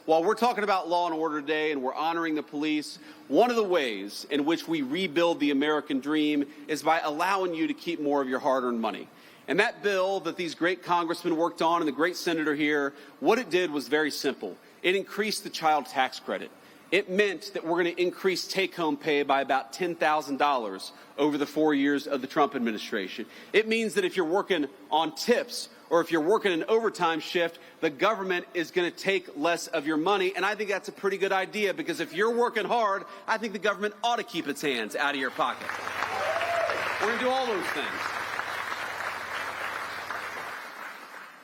while we're talking about law and order today and we're honoring the police, one of the ways in which we rebuild the American dream is by allowing you to keep more of your hard-earned money. And that bill that these great congressmen worked on and the great senator here, what it did was very simple. It increased the child tax credit. It meant that we're going to increase take-home pay by about $10,000 over the 4 years of the Trump administration. It means that if you're working on tips or if you're working an overtime shift, the government is going to take less of your money. And I think that's a pretty good idea, because if you're working hard, I think the government ought to keep its hands out of your pocket. We're going to do all those things.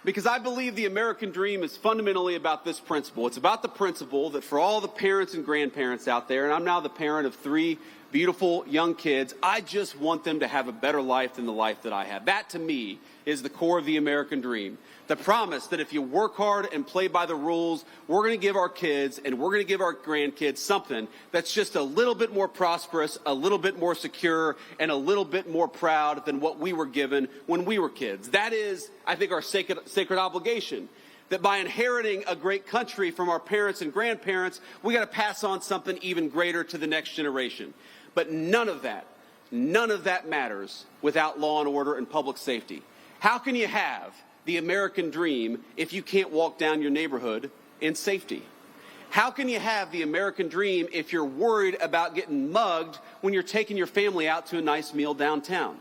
Because I believe the American dream is fundamentally about this principle. It's about the principle that for all the parents and grandparents out there, and I'm now the parent of 3 beautiful young kids, I just want them to have a better life than the life that I have. That, to me, is the core of the American dream. The promise that if you work hard and play by the rules, we're going to give our kids and we're going to give our grandkids something that's just a little bit more prosperous, a little bit more secure, and a little bit more proud than what we were given when we were kids. That is, I think, our sacred obligation. That by inheriting a great country from our parents and grandparents, we got to pass on something even greater to the next generation. But none of that matters without law and order and public safety. How can you have the American dream if you can't walk down your neighborhood in safety? How can you have the American dream if you're worried about getting mugged when you're taking your family out to a nice meal downtown?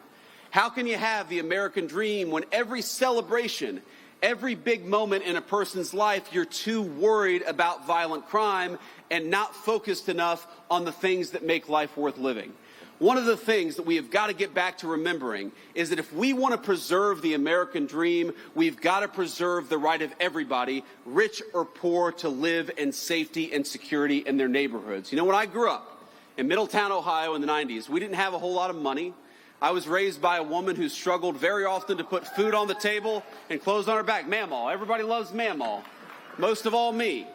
How can you have the American dream when every celebration, every big moment in a person's life, you're too worried about violent crime and not focused enough on the things that make life worth living? One of the things that we have got to get back to remembering is that if we want to preserve the American dream, we've got to preserve the right of everybody, rich or poor, to live in safety and security in their neighborhoods. You know, when I grew up in Middletown, Ohio in the 90s, we didn't have a whole lot of money. I was raised by a woman who struggled very often to put food on the table and clothes on her back. Mamaw. Everybody loves Mamaw. Most of all me.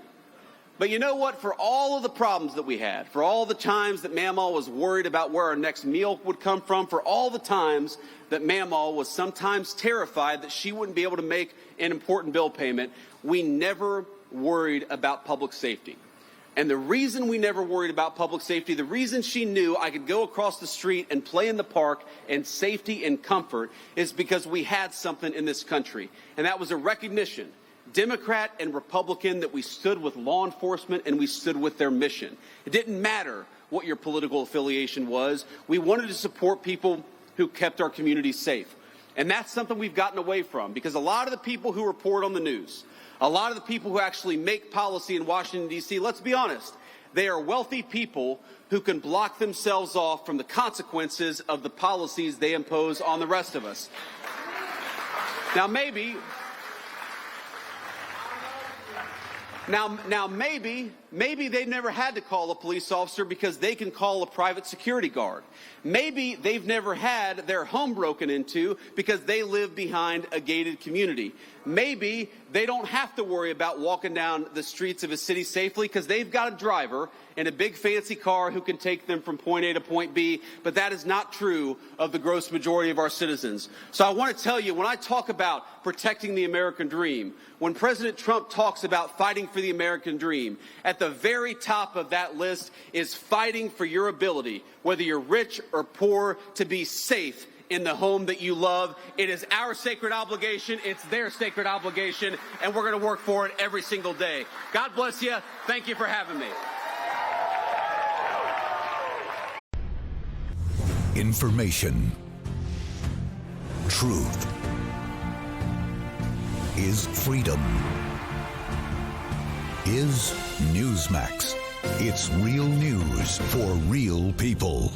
But you know what? For all of the problems that we had, for all the times that Mamaw was worried about where our next meal would come from, for all the times that Mamaw was sometimes terrified that she wouldn't be able to make an important bill payment, we never worried about public safety. And the reason we never worried about public safety, the reason she knew I could go across the street and play in the park in safety and comfort, is because we had something in this country. And that was a recognition, Democrat and Republican, that we stood with law enforcement and we stood with their mission. It didn't matter what your political affiliation was. We wanted to support people who kept our communities safe. And that's something we've gotten away from, because a lot of the people who report on the news, a lot of the people who actually make policy in Washington, D.C., let's be honest, they are wealthy people who can block themselves off from the consequences of the policies they impose on the rest of us. Now, maybe they've never had to call a police officer because they can call a private security guard. Maybe they've never had their home broken into because they live behind a gated community. Maybe they don't have to worry about walking down the streets of a city safely because they've got a driver in a big fancy car who can take them from point A to point B, but that is not true of the gross majority of our citizens. So I want to tell you, when I talk about protecting the American dream, when President Trump talks about fighting for the American dream, at the very top of that list is fighting for your ability, whether you're rich or poor, to be safe in the home that you love. It is our sacred obligation. It's their sacred obligation, and we're going to work for it every single day. God bless you. Thank you for having me. Information. Truth is freedom. Is Newsmax. It's real news for real people.